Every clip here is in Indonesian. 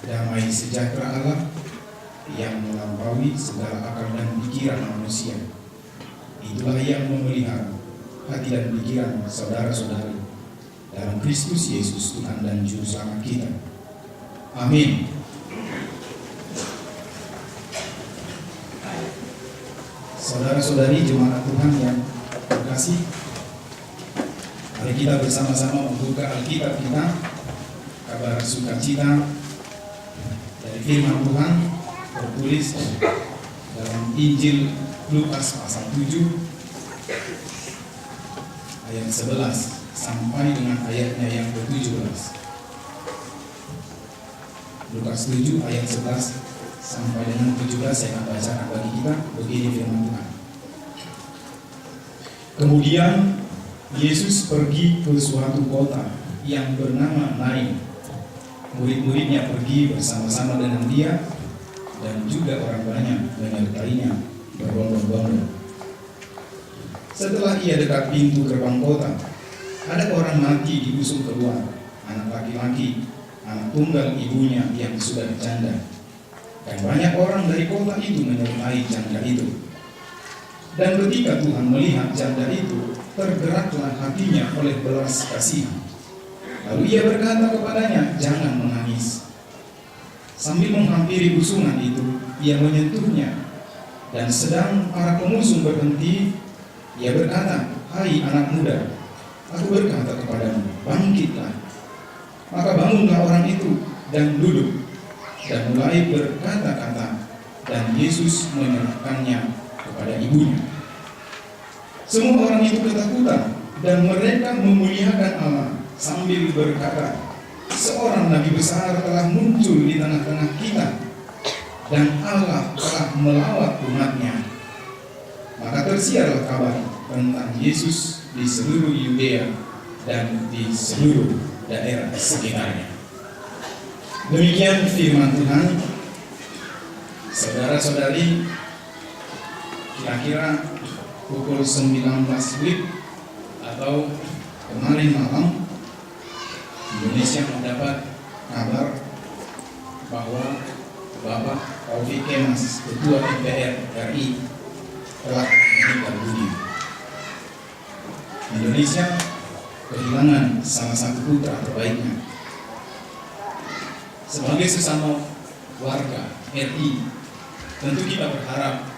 damai sejahtera Allah yang melampaui segala akal dan pikiran manusia. Itulah yang memelihara hati dan pikiran saudara-saudari dalam Kristus Yesus Tuhan dan Juru Selamat kita. Amin. Saudara-saudari jemaat Tuhan yang terkasih, mari kita bersama-sama membuka Alkitab kita, kabar sukacita dari firman Tuhan tertulis dalam Injil Lukas pasal 7 ayat 11 sampai dengan ayatnya yang ke-17. Lukas 7 ayat 11 sampai dengan 17 saya akan bacakan bagi kita. Begini firman Tuhan. Kemudian Yesus pergi ke suatu kota yang bernama Nain. Murid-muridnya pergi bersama-sama dengan dia, dan juga orang banyak menyertainya berbondong-bondong. Setelah ia dekat pintu gerbang kota, ada orang mati diusung keluar, anak laki-laki, anak tunggal ibunya yang sudah janda. Dan banyak orang dari kota itu menyertai janda itu. Dan ketika Tuhan melihat janda itu, tergeraklah hatinya oleh belas kasihan. Lalu ia berkata kepadanya, "Jangan menangis." Sambil menghampiri usungan itu, ia menyentuhnya. Dan sedang para pemusung berhenti, ia berkata, "Hai anak muda, aku berkata kepadamu, bangkitlah." Maka bangunlah orang itu dan duduk, dan mulai berkata-kata, dan Yesus menyerahkannya kepada ibunya. Semua orang itu ketakutan, dan mereka memuliakan Allah sambil berkata, "Seorang nabi besar telah muncul di tengah-tengah kita, dan Allah telah melawat umatnya." Maka tersiarlah kabar tentang Yesus di seluruh Yudea dan di seluruh daerah sekitarnya. Demikian firman Tuhan. Saudara-saudari, kira-kira pukul 19 WIB atau kemarin malam, Indonesia mendapat kabar bahwa Bapak Taufik Kemas, Ketua MPR RI, telah meninggal dunia. Indonesia kehilangan salah satu putra terbaiknya. Sebagai sesama warga RI, tentu kita berharap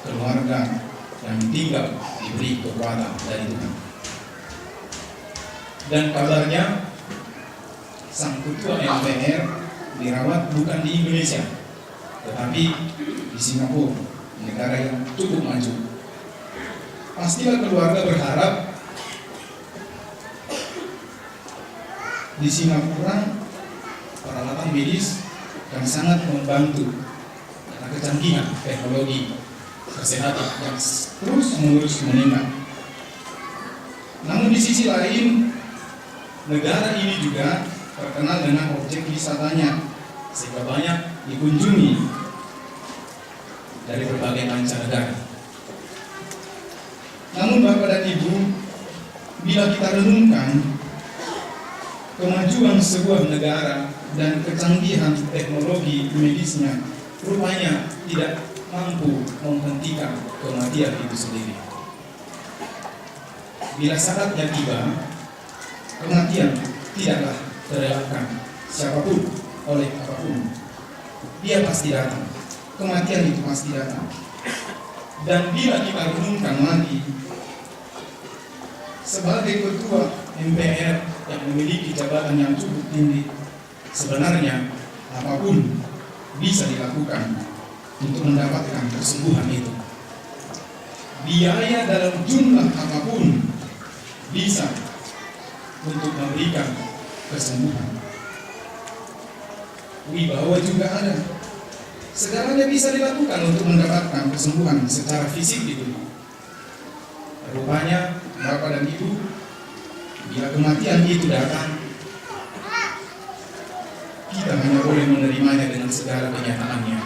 keluarga yang tinggal diberi kekuatan dari Tuhan. Dan kabarnya sang ketua MPR dirawat bukan di Indonesia, tetapi di Singapura, negara yang cukup maju. Pastilah keluarga berharap di Singapura peralatan medis akan sangat membantu karena kecanggihan teknologi kesehatan yang terus-menerus meningkat. Namun di sisi lain, negara ini juga terkenal dengan objek wisatanya, sehingga banyak dikunjungi dari berbagai mancanegara. Namun Bapak dan Ibu, bila kita renungkan kemajuan sebuah negara dan kecanggihan teknologi medisnya, rupanya tidak mampu menghentikan kematian itu sendiri. Bila saatnya tiba, kematian tidaklah terelakkan siapapun oleh apapun. Dia pasti datang. Kematian itu pasti datang. Dan bila kita renungkan lagi, sebagai ketua MPR yang memiliki jabatan yang cukup tinggi, sebenarnya apapun bisa dilakukan untuk mendapatkan kesembuhan itu. Biaya dalam jumlah apapun bisa untuk memberikan kesembuhan. Wibawa juga ada. Segalanya bisa dilakukan untuk mendapatkan kesembuhan secara fisik di dunia. Rupanya Bapak dan Ibu, bila kematian itu datang, kita hanya boleh menerimanya dengan segala kenyataannya.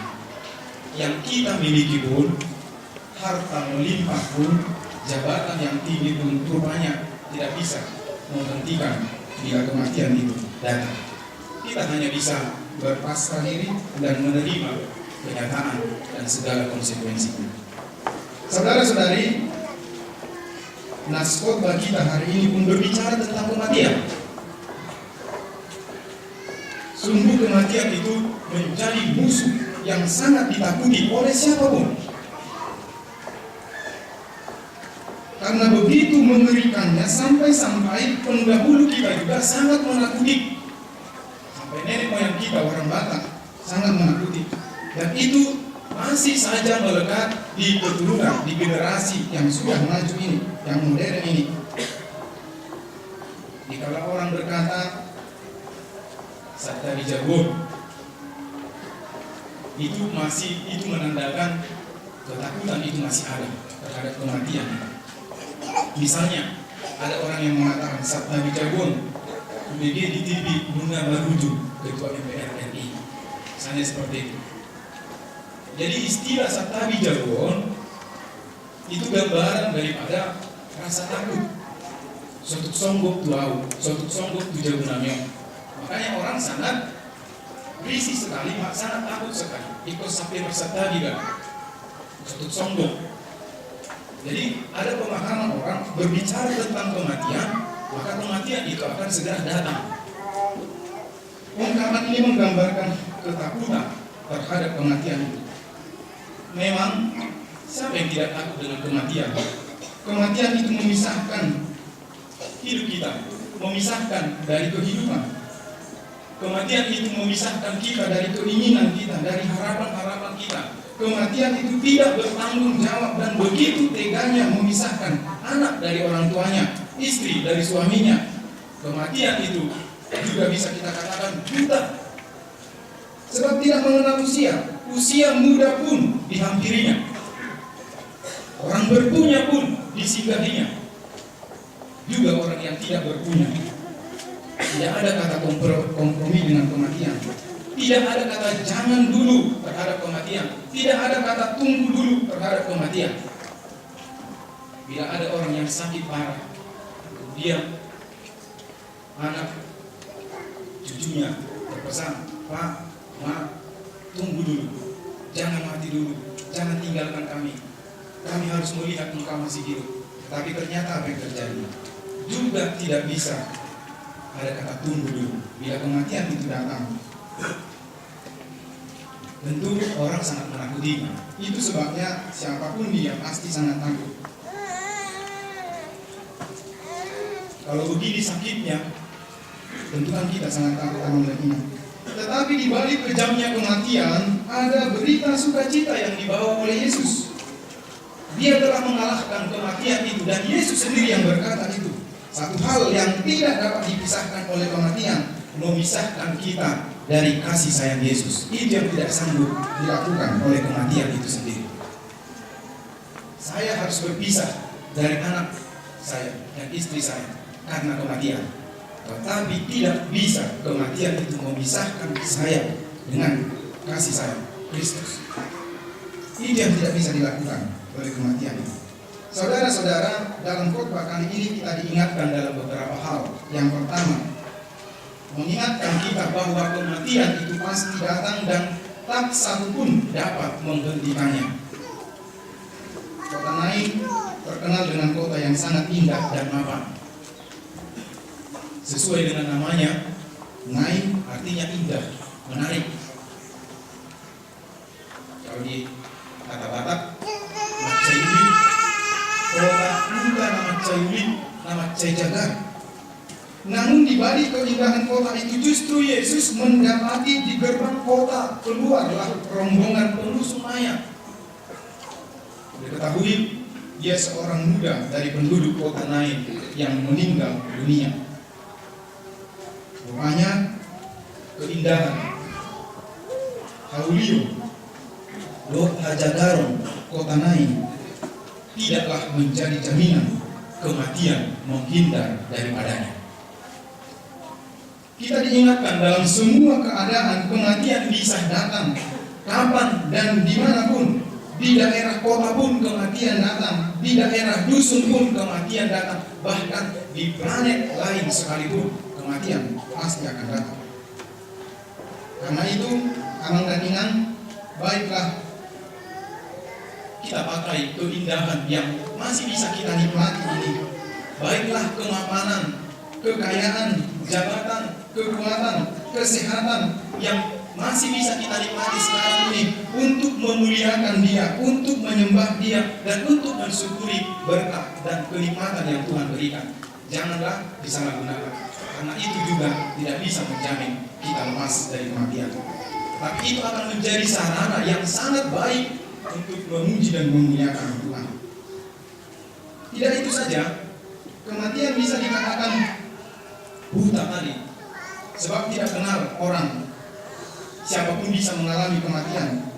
Yang kita miliki pun, harta melimpah pun, jabatan yang tinggi pun, rupanya tidak bisa menghentikan bila kematian itu datang. Kita hanya bisa berpasrah diri dan menerima kenyataan dan segala konsekuensinya. Saudara-saudari, nas khotbah kita hari ini pun berbicara tentang kematian. Sungguh kematian itu menjadi musuh yang sangat ditakuti oleh siapapun. Karena begitu mengerikannya sampai-sampai pendahulu kita juga sangat menakuti. Sampai nenek moyang kita orang Batak sangat menakuti. Dan itu masih saja melekat di keturunan, di generasi yang sudah maju ini, yang modern ini. Jika orang berkata Sabda Bijabun, itu menandakan ketakutan itu masih ada terhadap kematian. Misalnya ada orang yang mengatakan Sabda Bijabun UBG di TV Bunga Maruju, Ketua MPR RI, misalnya seperti itu. Jadi istilah Sabda Bijabun itu gambaran daripada rasa takut. Suatu songgok tuau, suatu songgok tujagunamyo. Makanya orang sangat risih sekali, sangat takut sekali. Ikut sampai bersabda juga suatu songgok. Jadi ada pemahaman orang berbicara tentang kematian, maka kematian itu akan segera datang. Ungkapan ini menggambarkan ketakutan terhadap kematian itu. Memang siapa yang tidak takut dengan kematian? Kematian itu memisahkan hidup kita, memisahkan dari kehidupan. Kematian itu memisahkan kita dari keinginan kita, dari harapan-harapan kita. Kematian itu tidak bertanggung jawab dan begitu teganya memisahkan anak dari orang tuanya, istri dari suaminya. Kematian itu juga bisa kita katakan buta. Sebab tidak mengenal usia muda pun dihampirinya. Orang berpunya pun disinggahinya. Juga orang yang tidak berpunya. Tidak ada kata kompromi dengan kematian. Tidak ada kata jangan dulu terhadap kematian. Tidak ada kata tunggu dulu terhadap kematian. Bila ada orang yang sakit parah, kemudian anak cucunya berpesan, Pak, Ma, tunggu dulu, jangan mati dulu, jangan tinggalkan kami. Kami harus melihat engkau masih hidup. Tapi ternyata apa yang terjadi? Juga tidak bisa ada kata tunggu dulu. Bila kematian itu datang, tentu orang sangat menakutinya. Itu sebabnya siapapun dia pasti sangat takut. Kalau begini sakitnya, tentu kan kita sangat takut akan melihatnya. Tetapi di balik kejamnya kematian, ada berita sukacita yang dibawa oleh Yesus. Dia telah mengalahkan kematian itu, dan Yesus sendiri yang berkata itu. Satu hal yang tidak dapat dipisahkan oleh kematian, memisahkan kita dari kasih sayang Yesus. Itu yang tidak sanggup dilakukan oleh kematian itu sendiri. Saya harus berpisah dari anak saya dan istri saya karena kematian. Tetapi tidak bisa kematian itu memisahkan saya dengan kasih sayang Kristus. Itu yang tidak bisa dilakukan oleh kematian itu. Saudara-saudara, dalam khotbah kali ini kita diingatkan dalam beberapa hal. Yang pertama, mengingatkan kita bahwa kematian itu pasti datang dan tak satu pun dapat menghentikannya. Kota Nain terkenal dengan kota yang sangat indah dan mapan. Sesuai dengan namanya, Nain artinya indah, menarik. Kalau di kata Batak, Macayuli, kota indah nama Cayuli, nama Cayajagar. Namun di balik keindahan kota itu justru Yesus mendapati di gerbang kota keluarlah rombongan penuh mayat. Diketahui dia seorang muda dari penduduk kota Nain yang meninggal dunia. Rupanya keindahan Haulio Lok Hajagaron kota Nain tidaklah menjadi jaminan kematian menghindar daripadanya. Kita diingatkan dalam semua keadaan kematian bisa datang kapan dan dimanapun. Di daerah kota pun kematian datang, di daerah dusun pun kematian datang, bahkan di planet lain sekalipun kematian pasti akan datang. Karena itu, Amang dan Inang, baiklah kita pakai keindahan yang masih bisa kita nikmati ini. Baiklah kemapanan, kekayaan, jabatan, kekuatan, kesehatan yang masih bisa kita nikmati sekarang ini untuk memuliakan Dia, untuk menyembah Dia, dan untuk mensyukuri berkat dan kenikmatan yang Tuhan berikan. Janganlah disalahgunakan, karena itu juga tidak bisa menjamin kita lepas dari kematian. Tapi itu akan menjadi sarana yang sangat baik untuk memuji dan memuliakan Tuhan. Tidak itu saja, kematian bisa dikatakan buta tadi, sebab tidak kenal orang. Siapapun bisa mengalami kematian.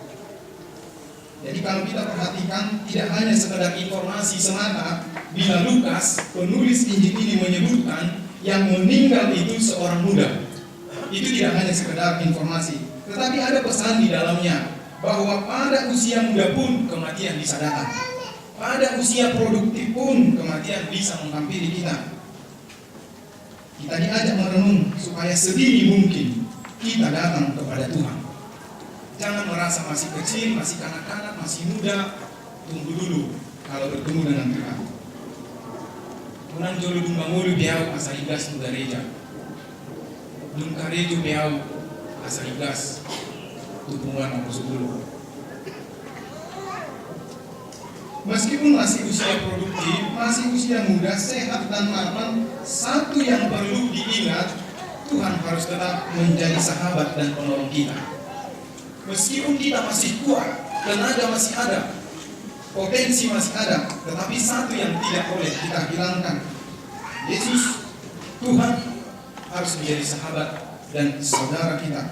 Jadi kalau kita perhatikan, tidak hanya sekedar informasi semata, bila Lukas, penulis Injil ini menyebutkan yang meninggal itu seorang muda. Itu tidak hanya sekedar informasi, tetapi ada pesan di dalamnya, bahwa pada usia muda pun kematian bisa datang. Pada usia produktif pun kematian bisa menghampiri kita. Kita diajak merenung supaya sedini mungkin kita datang kepada Tuhan. Jangan merasa masih kecil, masih kanak-kanak, masih muda. Tunggu dulu kalau bertemu dengan Tuhan. Kunang jolo dumbangulu biau asa igas tu gareja. Dum karejo biau asa igas tupungan aku sepuluh. Meskipun masih usia produktif, masih usia muda, sehat dan mapan, satu yang perlu diingat, Tuhan harus tetap menjadi sahabat dan penolong kita. Meskipun kita masih kuat, tenaga masih ada, potensi masih ada, tetapi satu yang tidak boleh kita hilangkan, Yesus, Tuhan harus menjadi sahabat dan saudara kita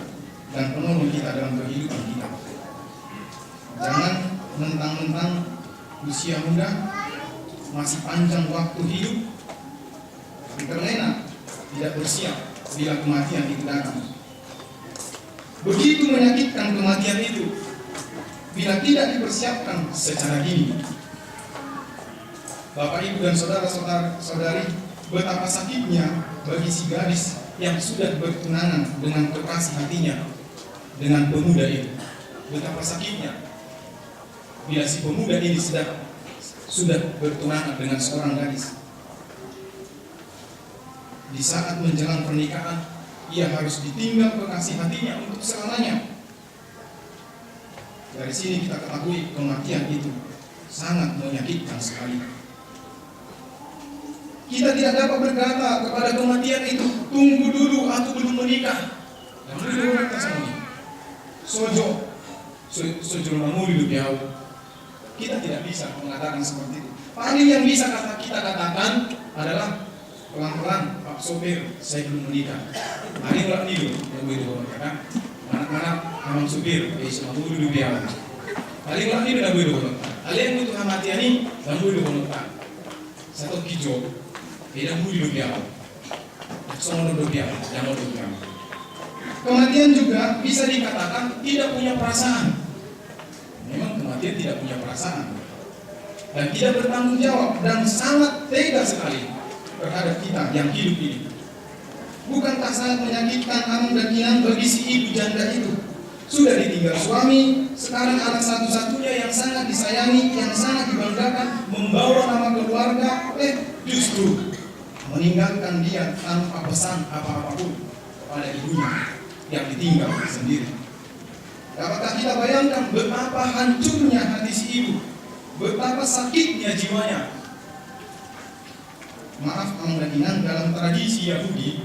dan penolong kita dalam kehidupan kita. Jangan mentang-mentang usia muda, masih panjang waktu hidup, tapi terlena, tidak bersiap bila kematian itu datang. Begitu menyakitkan kematian itu bila tidak dipersiapkan secara dini. Bapak, Ibu, dan saudara-saudari, betapa sakitnya bagi si gadis yang sudah bertunangan dengan kekasih hatinya, dengan pemuda itu. Betapa sakitnya bila si pemuda ini sudah bertunangan dengan seorang gadis. Di saat menjelang pernikahan, ia harus ditinggal kekasih hatinya untuk selamanya. Dari sini kita ketahui kematian itu sangat menyakitkan sekali. Kita tidak dapat berkata kepada kematian itu, tunggu dulu, aku belum menikah. Dan dulu kita semua sojo mamuli biau. Kita tidak bisa mengatakan seperti itu. Paling yang bisa kita katakan adalah pelan-pelan, Pak Sopir, saya belum menikah. Hari ulang dulu, yang gue dulu katakan. Anak-anak, memang supir, semua dulu biau. Hari ulang dulu, yang gue dulu katakan. Alien butuh kematian ini, yang gue dulu katakan. Satu hijau, beda dulu biau. Semua dulu biau, yang dulu biau. Kematian juga bisa dikatakan tidak punya perasaan. Memang kematian tidak punya perasaan dan tidak bertanggung jawab dan sangat tega sekali terhadap kita yang hidup ini. Bukankah sangat menyakitkan Amang dan Inang bagi si ibu janda itu? Sudah ditinggal suami, sekarang anak satu-satunya yang sangat disayangi, yang sangat dibanggakan, membawa nama keluarga, justru meninggalkan dia tanpa pesan apa-apapun kepada ibunya yang ditinggal sendiri. Dapatkah kita bayangkan betapa hancurnya hati si ibu, betapa sakitnya jiwanya? Maaf Amang dan Inang, dalam tradisi Yahudi,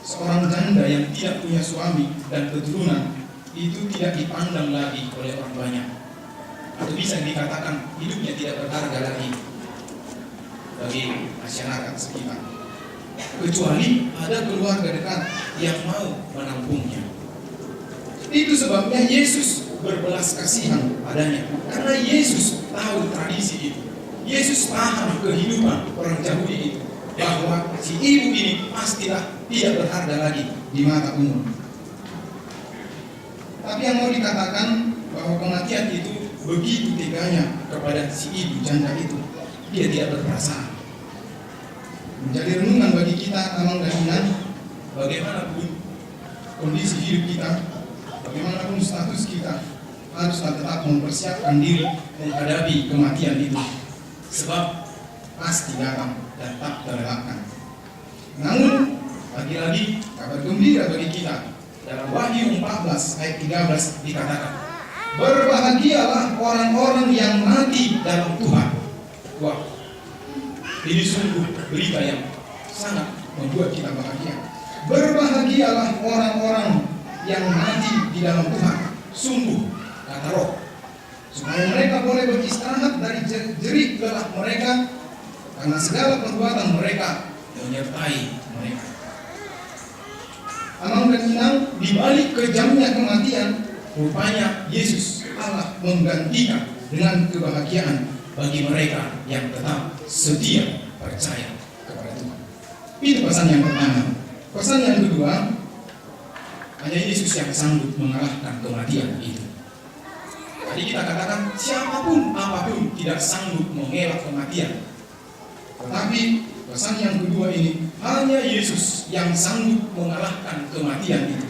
seorang janda yang tidak punya suami dan keturunan itu tidak dipandang lagi oleh orang banyak, atau bisa dikatakan hidupnya tidak berharga lagi bagi masyarakat sekitar, kecuali ada keluarga dekat yang mau menampungnya. Itu sebabnya Yesus berbelas kasihan padanya, karena Yesus tahu tradisi itu. Yesus paham kehidupan orang Yahudi itu, bahwa si ibu ini pastilah tidak berharga lagi di mata umum. Tapi yang mau dikatakan bahwa kematian itu begitu teganya kepada si ibu janda itu, dia tidak berperasaan. Menjadi renungan bagi kita Amang dan Inang, bagaimanapun kondisi hidup kita, bagaimanapun status kita, haruslah tetap mempersiapkan diri menghadapi kematian itu, sebab pasti datang dan tak terelakkan. Namun, lagi-lagi kabar gembira bagi kita. Dalam Wahyu 14 ayat 13 dikatakan, berbahagialah orang-orang yang mati dalam Tuhan. Wah, ini sungguh berita yang sangat membuat kita bahagia. Berbahagialah orang-orang yang mati di dalam Tuhan. Sungguh, kata Roh, supaya mereka boleh beristirahat dari jerit lelah mereka, karena segala perbuatan mereka menyertai mereka. Amang dan inang, di balik kejamnya kematian, rupanya Yesus Allah menggantikan dengan kebahagiaan bagi mereka yang tetap setia percaya kepada Tuhan. Itu pesan yang pertama. Pesan yang kedua, hanya Yesus yang sanggup mengalahkan kematian itu. Tadi kita katakan siapapun apapun tidak sanggup mengelak kematian. Tetapi pesan yang kedua ini, hanya Yesus yang sanggup mengalahkan kematian itu.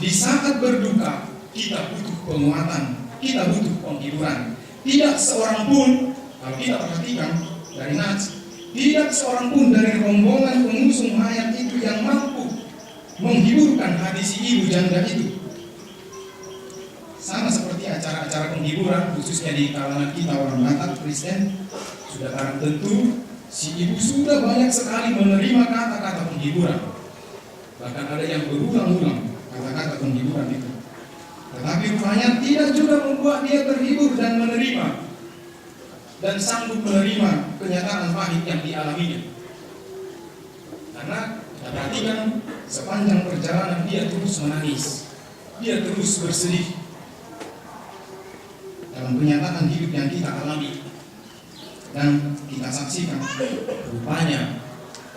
Di saat berduka, kita butuh penguatan, kita butuh penghiburan. Tidak seorang pun, kalau kita perhatikan dari Nats, tidak seorang pun dari rombongan pengusung mayat itu yang mampu menghiburkan hati si ibu janda itu. Sama seperti acara-acara penghiburan, khususnya di kalangan kita orang Batak Kristen, sudah barang tentu si ibu sudah banyak sekali menerima kata-kata penghiburan. Bahkan ada yang berulang-ulang kata-kata penghiburan itu. Tetapi rupanya tidak juga membuat dia terhibur dan menerima dan sanggup menerima kenyataan pahit yang dialaminya. Karena kita perhatikan sepanjang perjalanan dia terus menangis, dia terus bersedih dalam kenyataan hidup yang kita alami. Dan kita saksikan rupanya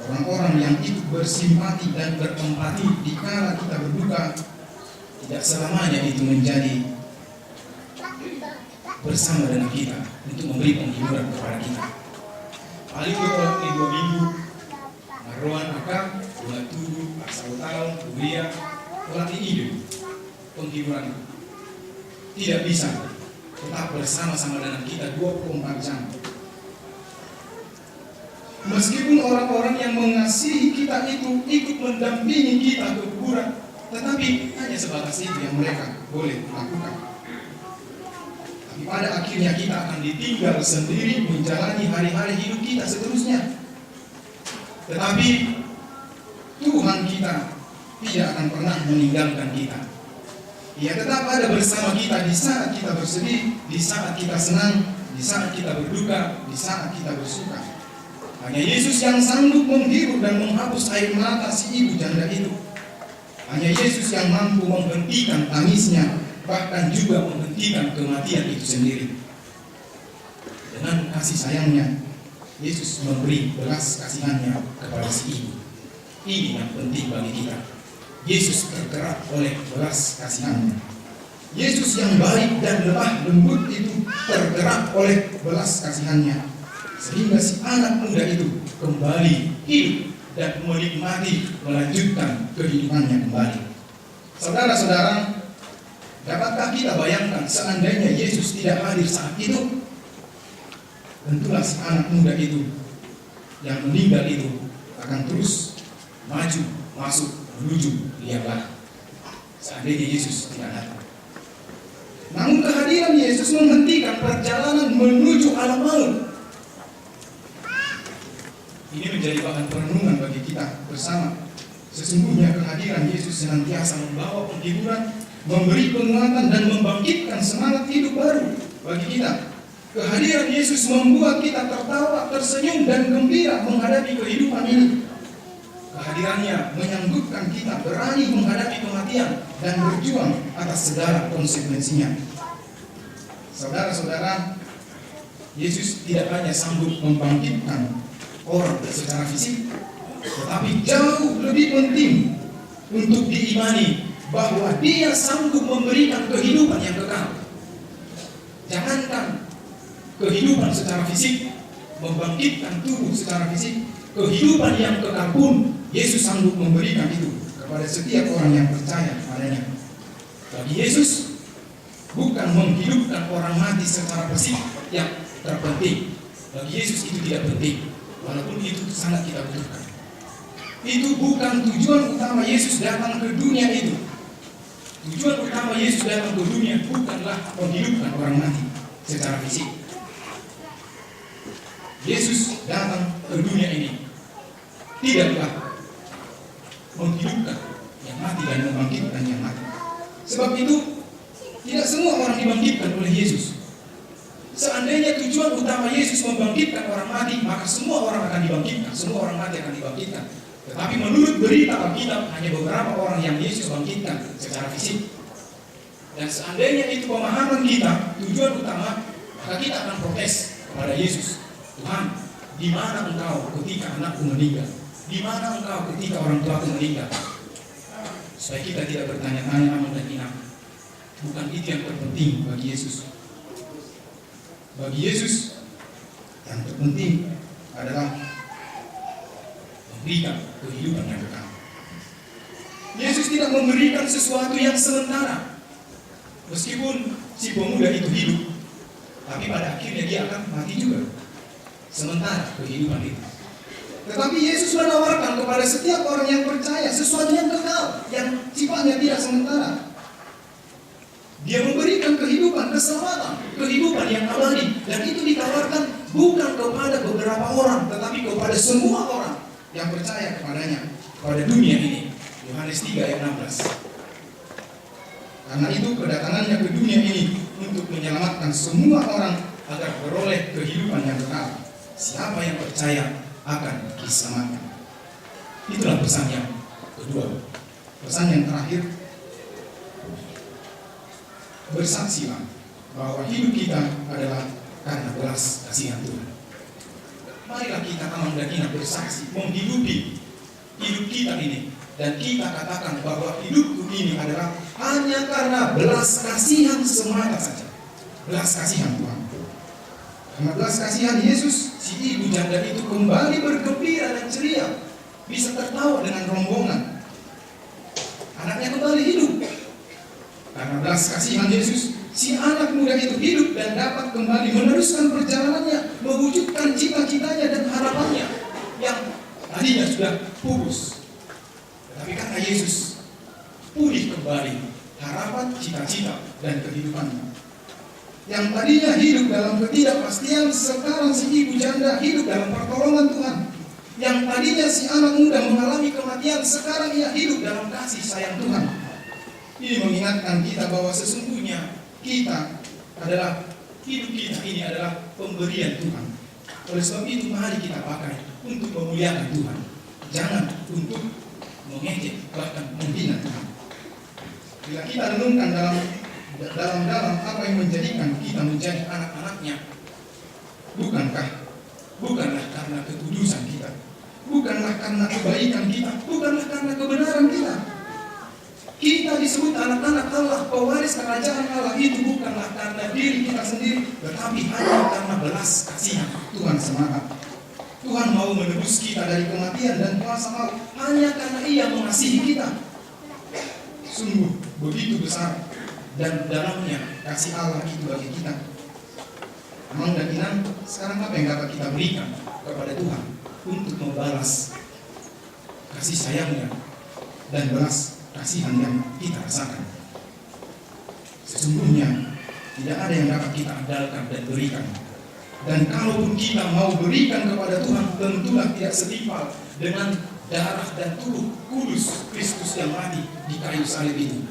orang-orang yang ikut bersimpati dan berempati dikala kita berduka, tidak selamanya itu menjadi bersama dengan kita untuk memberi penghiburan kepada kita. Paling betul di 2 minggu Marwan Akak, bulan 7, asal tahun, kuliah, pelatih hidup penghiburan tidak bisa tetap bersama-sama dengan kita 24 jam. Meskipun orang-orang yang mengasihi kita itu ikut mendampingi kita ke kuburan, tetapi hanya sebatas itu yang mereka boleh lakukan. Tapi pada akhirnya kita akan ditinggal sendiri menjalani hari-hari hidup kita seterusnya. Tetapi Tuhan kita tidak akan pernah meninggalkan kita. Dia tetap ada bersama kita di saat kita bersedih, di saat kita senang, di saat kita berduka, di saat kita bersuka. Hanya Yesus yang sanggup menghibur dan menghapus air mata si ibu janda itu. Hanya Yesus yang mampu menghentikan tangisnya, bahkan juga menghentikan kematian itu sendiri. Dengan kasih sayangnya, Yesus memberi belas kasihannya kepada si ibu. Ini yang penting bagi kita. Yesus tergerak oleh belas kasihannya. Yesus yang baik dan lemah lembut itu tergerak oleh belas kasihannya, sehingga si anak muda itu kembali hidup dan menikmati melanjutkan kehidupannya kembali. Saudara-saudara, dapatkah kita bayangkan seandainya Yesus tidak hadir saat itu? Tentulah si anak muda itu yang meninggal itu akan terus maju, masuk, menuju liang-liang seandainya Yesus tidak datang. Namun kehadiran Yesus menghentikan perjalanan menuju alam maut. Ini menjadi bahan perenungan bagi kita bersama. Sesungguhnya kehadiran Yesus senantiasa membawa penghiburan, memberi penguatan dan membangkitkan semangat hidup baru bagi kita. Kehadiran Yesus membuat kita tertawa, tersenyum dan gembira menghadapi kehidupan ini. Kehadirannya menyanggup kita berani menghadapi kematian dan berjuang atas segala konsekuensinya. Saudara-saudara, Yesus tidak hanya sanggup membangkitkan orang secara fisik, tetapi jauh lebih penting untuk diimani bahwa Dia sanggup memberikan kehidupan yang kekal. Jangankan kehidupan secara fisik, membangkitkan tubuh secara fisik, kehidupan yang kekal pun Yesus sanggup memberikan itu kepada setiap orang yang percaya padanya. Bagi Yesus, bukan menghidupkan orang mati secara fisik yang terpenting. Bagi Yesus itu tidak penting, walaupun itu sangat kita butuhkan. Itu bukan tujuan utama Yesus datang ke dunia itu. Tujuan utama Yesus datang ke dunia bukanlah menghidupkan orang mati secara fisik. Yesus datang ke dunia ini tidaklah menghidupkan yang mati dan membangkitkan yang mati. Sebab itu tidak semua orang dibangkitkan oleh Yesus. Seandainya tujuan utama Yesus membangkitkan orang mati, maka semua orang akan dibangkitkan, semua orang mati akan dibangkitkan. Tetapi menurut berita Alkitab, hanya beberapa orang yang Yesus bangkitkan secara fisik. Dan seandainya itu pemahaman kita, tujuan utama, maka kita akan protes kepada Yesus. Tuhan, di mana engkau ketika anakku meninggal? Di mana engkau ketika orang tuaku meninggal? Supaya kita tidak bertanya-tanya aman dan inang. Bukan itu yang terpenting bagi Yesus. Bagi Yesus, yang terpenting adalah memberikan kehidupan yang kekal. Yesus tidak memberikan sesuatu yang sementara. Meskipun si pemuda itu hidup, tapi pada akhirnya dia akan mati juga. Sementara kehidupan itu. Tetapi Yesus menawarkan kepada setiap orang yang percaya sesuatu yang kekal, yang sifatnya tidak sementara. Dia memberikan kehidupan, keselamatan, kehidupan yang abadi. Dan itu ditawarkan bukan kepada beberapa orang, tetapi kepada semua orang yang percaya kepadanya, kepada dunia ini. Yohanes 3 ayat 16. Karena itu kedatangannya ke dunia ini untuk menyelamatkan semua orang agar beroleh kehidupan yang kekal. Siapa yang percaya akan diselamatkan. Itulah pesan yang kedua. Pesan yang terakhir, bersaksilah bahwa hidup kita adalah karena belas kasihan Tuhan. Marilah kita aman dan ingat bersaksi, menghidupi hidup kita ini, dan kita katakan bahwa hidupku ini adalah hanya karena belas kasihan semata saja. Belas kasihan Tuhan. Karena belas kasihan Yesus, si ibu janda itu kembali bergembira dan ceria, bisa tertawa dengan rombongan. Anaknya kembali hidup. Karena belas kasihan Yesus, si anak muda itu hidup dan dapat kembali meneruskan perjalanannya, mewujudkan cita-citanya dan harapannya yang tadinya sudah pupus. Tetapi karena Yesus pulih kembali harapan, cita-cita, dan kehidupannya. Yang tadinya hidup dalam ketidakpastian, sekarang si ibu janda hidup dalam pertolongan Tuhan. Yang tadinya si anak muda mengalami kematian, sekarang ia hidup dalam kasih sayang Tuhan. Ini mengingatkan kita bahwa sesungguhnya kita adalah, hidup kita ini adalah pemberian Tuhan. Oleh sebab itu mari kita pakai untuk memuliakan Tuhan. Jangan untuk mengejek, bahkan menghina Tuhan. Bila kita renungkan dalam apa yang menjadikan kita menjadi anak-anaknya, bukanlah karena kekudusan kita, bukanlah karena kebaikan kita, bukanlah karena kebenaran kita. Kita disebut anak-anak Allah, pewaris kerajaan Allah itu bukanlah karena diri kita sendiri, tetapi hanya karena belas kasihan Tuhan semata. Tuhan mau menebus kita dari kematian dan kuasa maut hanya karena Ia mengasihi kita. Sungguh begitu besar dan dalamnya kasih Allah itu bagi kita. Amang dan Inang, sekarang apa yang dapat kita berikan kepada Tuhan untuk membalas kasih sayangnya dan belas kasihan yang kita rasakan? Sesungguhnya tidak ada yang dapat kita andalkan dan berikan. Dan kalaupun kita mau berikan kepada Tuhan, tentulah tidak setimpal dengan darah dan tubuh kudus Kristus yang mati di kayu salib itu.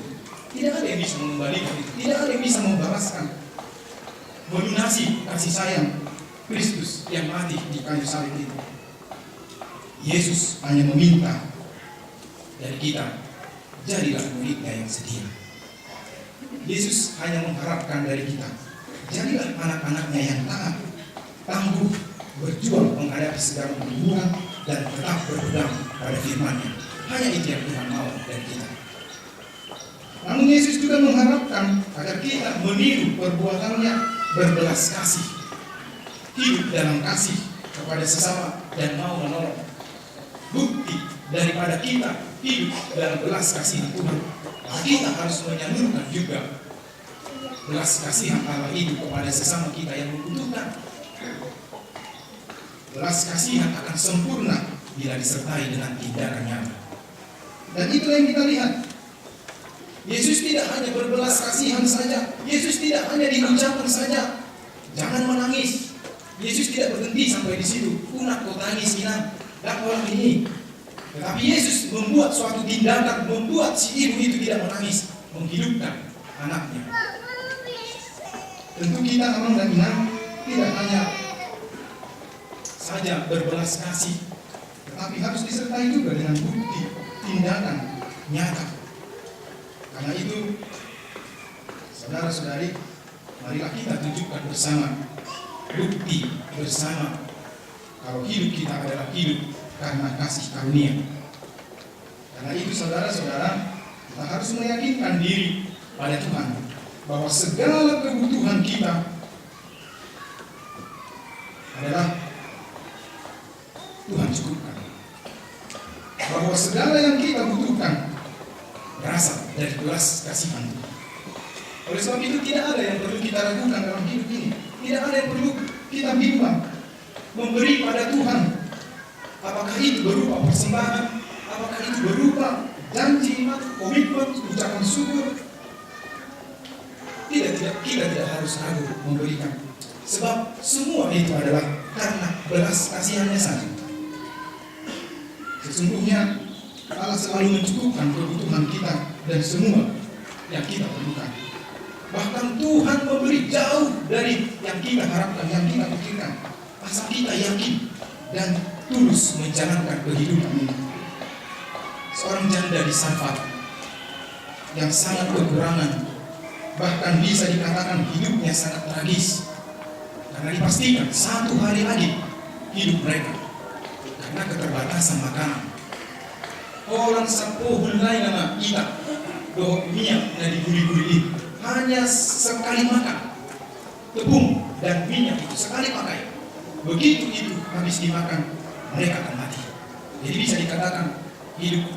Tidak ada yang bisa mengembalikan itu, tidak ada yang bisa membalaskan, melunasi kasih sayang Kristus yang mati di kayu salib itu. Yesus hanya meminta dari kita, jadilah muridnya yang setia. Yesus hanya mengharapkan dari kita, jadilah anak-anaknya yang taat, tangguh, berjuang menghadapi segala pergumulan, dan tetap berpegang pada firman-Nya. Hanya itu yang Tuhan mau dari kita. Namun Yesus juga mengharapkan agar kita meniru perbuatannya berbelas kasih, hidup dalam kasih kepada sesama, dan mau menolong. Bukti daripada kita hidup dalam belas kasih Tuhan, kita harus menyalurkan juga belas kasihan Allah itu kepada sesama kita yang membutuhkan. Belas kasihan akan sempurna bila disertai dengan tindakan nyata. Dan itulah yang kita lihat. Yesus tidak hanya berbelas kasihan saja. Yesus tidak hanya diucapkan saja, jangan menangis. Yesus tidak berhenti sampai di situ. Unak kau tangis inang, dan orang ini. Tetapi Yesus membuat suatu tindakan, membuat si ibu itu tidak menangis, menghidupkan anaknya. Tentu kita memang dan inang tidak hanya saja berbelas kasih, tetapi harus disertai juga dengan bukti tindakan nyata. Karena itu, saudara-saudari, marilah kita tunjukkan bersama, bukti bersama kalau hidup kita adalah hidup karena kasih karunia. Karena itu, saudara-saudara, kita harus meyakinkan diri pada Tuhan bahwa segala kebutuhan kita adalah Tuhan cukupkan. Bahwa segala yang kita butuhkan berasal dari belas kasihan Tuhan. Oleh sebab itu tidak ada yang perlu kita ragukan dalam hidup ini. Tidak ada yang perlu kita bimbang memberi pada Tuhan. Apakah itu berupa persembahan, apakah itu berupa janji iman, komitmen, ucapan syukur. Kita tidak harus ragu memberikan. Sebab semua itu adalah karena belas kasihannya saja. Sesungguhnya Allah selalu mencukupkan kebutuhan kita dan semua yang kita perlukan. Bahkan Tuhan memberi jauh dari yang kita harapkan, yang kita pikirkan. Asal kita yakin dan tulus menjalankan kehidupan ini. Seorang janda di Sarfat yang sangat kekurangan, bahkan bisa dikatakan hidupnya sangat tragis, karena dipastikan satu hari lagi hidup mereka karena keterbatasan makanan. Orang sapohul lain nama kita dohok minyak na diguri-guri ini hanya sekali makan tepung dan minyak itu sekali pakai. Begitu itu habis dimakan mereka akan mati. Jadi bisa dikatakan hidup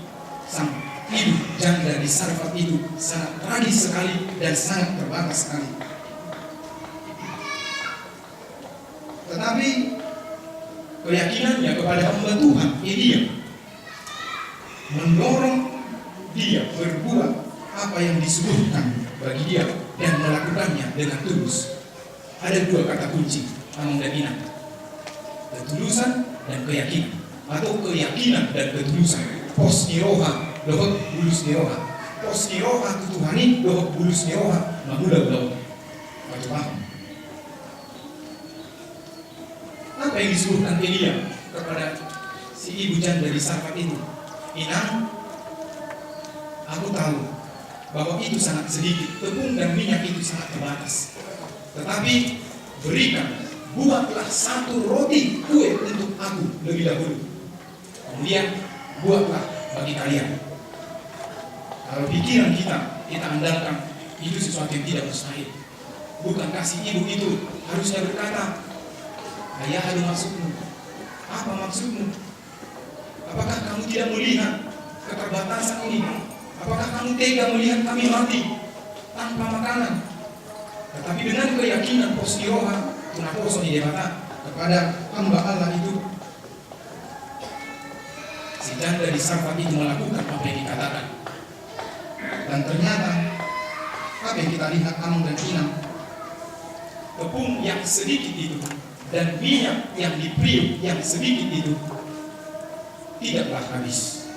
janda di Sarfat itu sangat tragis sekali dan sangat terbatas sekali. Tetapi keyakinannya kepada hamba Tuhan Elia mendorong dia berbuat apa yang disuruhkan bagi dia dan melakukannya dengan tulus. Ada dua kata kunci, amang dan inang. Ketulusan dan keyakinan, atau keyakinan dan ketulusan. Pos niroha, dohot bulus niroha. Pos niroha tutuhani, dohot bulus niroha, mamula-mula. Macam paham? Apa yang disuruhkan Elia kepada si ibu janda di Sarfat itu? Inang, aku tahu bahwa itu sangat sedikit, tepung dan minyak itu sangat terbatas. Tetapi berikan, buatlah satu roti kue untuk aku lebih dahulu. Kemudian buatlah bagi kalian. Kalau pikiran kita andalkan itu sesuatu yang tidak mustahil. Bukankah si ibu itu harusnya berkata, ayah ada maksudmu? Apa maksudmu? Apakah kamu tidak melihat keterbatasan ini? Apakah kamu tega melihat kami mati tanpa makanan? Tetapi dengan keyakinan posniroha tunaposo di debata kepada hamba Allah itu, si janda di Sarfat itu melakukan apa yang dikatakan. Dan ternyata apa yang kita lihat amang dan inang, tepung yang sedikit itu dan minyak yang diperiuk yang sedikit itu tidaklah habis,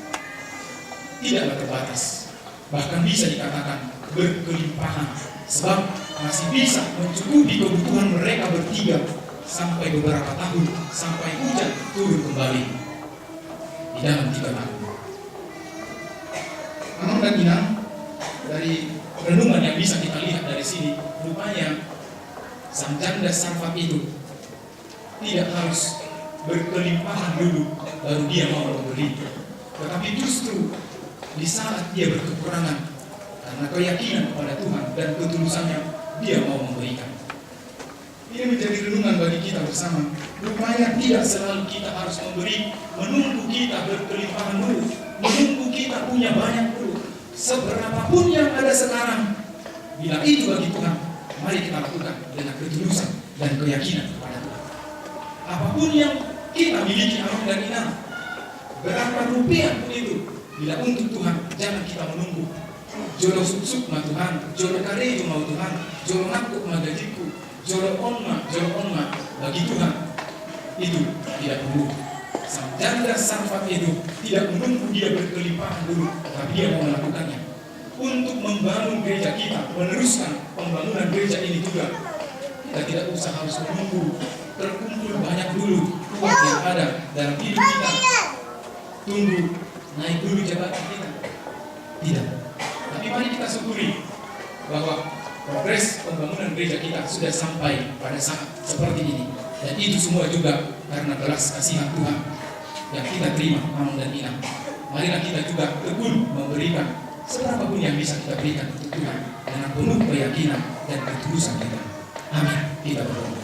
tidaklah terbatas, bahkan bisa dikatakan berkelimpahan, sebab masih bisa mencukupi kebutuhan mereka bertiga sampai beberapa tahun, sampai hujan turun kembali di dalam 3 tahun. Amang dan inang, dari renungan yang bisa kita lihat dari sini, rupanya sang janda Sarfat itu tidak harus berkelimpahan dulu baru dia mau memberi, tetapi justru di saat dia berkekurangan karena keyakinan kepada Tuhan dan ketulusannya, dia mau memberikan. Ini menjadi renungan bagi kita bersama. Rupanya tidak selalu kita harus memberi, menunggu kita berkelimpahan dulu, menunggu kita punya banyak dulu. Seberapapun yang ada sekarang, bila itu bagi Tuhan, mari kita lakukan dengan ketulusan dan keyakinan kepada Tuhan. Apapun yang kita miliki amal dan inam, berapa rupiah pun itu, bila untuk Tuhan, jangan kita menunggu. Jolo suk-suk ma Tuhan, jolo karejo mau Tuhan, jolo ngakuk ma gajiku, jolo onma bagi Tuhan. Itu tidak perlu. Sang janda Sarfat itu tidak menunggu dia berkelimpahan dulu, tapi dia mau melakukannya untuk membangun gereja kita, meneruskan pembangunan gereja ini juga. Kita tidak usah harus menunggu terkumpul banyak dulu uang yang ada dalam hidup kita, tunggu naik dulu jabatan kita. Tidak. Tapi mari kita syukuri bahwa progres pembangunan gereja kita sudah sampai pada saat seperti ini. Dan itu semua juga karena belas kasihan Tuhan yang kita terima amal dan inam. Marilah kita juga tekun memberikan seberapapun yang bisa kita berikan untuk Tuhan dengan penuh keyakinan dan ketulusan kita. Amin. Kita berdoa.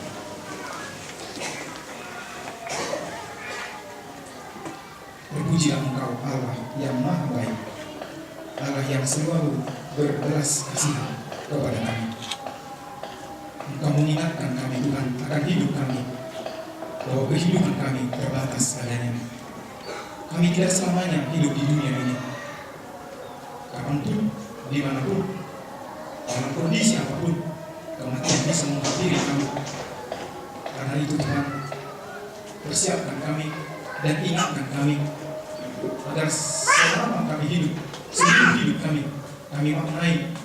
Terpujilah Engkau Allah yang maha baik, Allah yang selalu berbelas kasihan kepada kami. Engkau mengingatkan kami Tuhan akan hidup kami, bahwa kehidupan kami terbatas adanya. Kami tidak selamanya hidup di dunia ini. Kapanpun, dimanapun, dalam kondisi apapun, kematian bisa menghampiri kami. Karena itu Tuhan, persiapkan kami dan ingatkan kami agar selama kami hidup, seluruh hidup kami maknai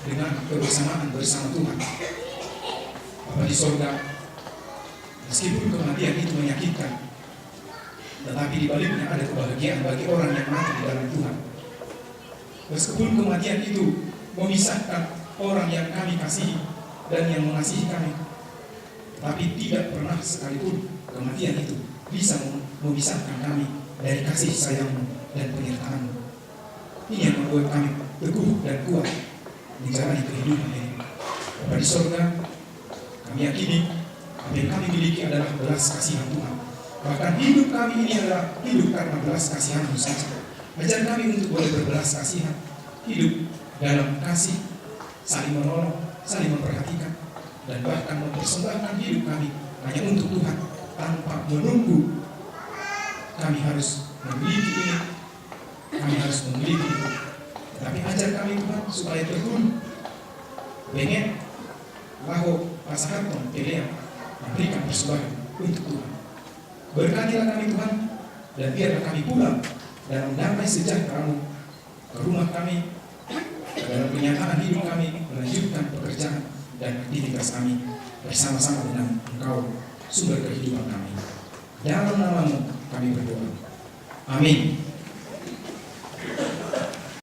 dengan kebersamaan bersama Tuhan. Bapa di sorga, meskipun kematian itu menyakitkan, tetapi di baliknya ada kebahagiaan bagi orang yang mati di dalam Tuhan. Meskipun kematian itu memisahkan orang yang kami kasihi dan yang mengasihi kami, tetapi tidak pernah sekalipun kematian itu bisa memisahkan kami dari kasih sayang-Mu dan penyertaan-Mu. Ini yang membuat kami teguh dan kuat menjalani kehidupan ini. Bapa di sorga, kami yakini apa yang kami miliki adalah belas kasihan Tuhan. Bahkan hidup kami ini adalah hidup karena belas kasihan-Mu saja. Ajar kami untuk boleh berbelas kasihan, hidup dalam kasih, saling menolong, saling memperhatikan, dan bahkan mempersembahkan hidup kami hanya untuk Tuhan, tanpa menunggu kami harus memiliki ini, kami harus memiliki itu. Tetapi ajar kami Tuhan supaya tekun, pengen lahu pasahaton pelea memberikan persembahan untuk Tuhan. Berkatilah kami Tuhan, dan biarlah kami pulang dalam damai sejahtera-Mu ke rumah kami, dalam kenyataan hidup kami, melanjutkan pekerjaan dan aktivitas kami bersama-sama dengan Engkau, sumber kehidupan kami. Dalam nama-Mu kami berdoa. Amin.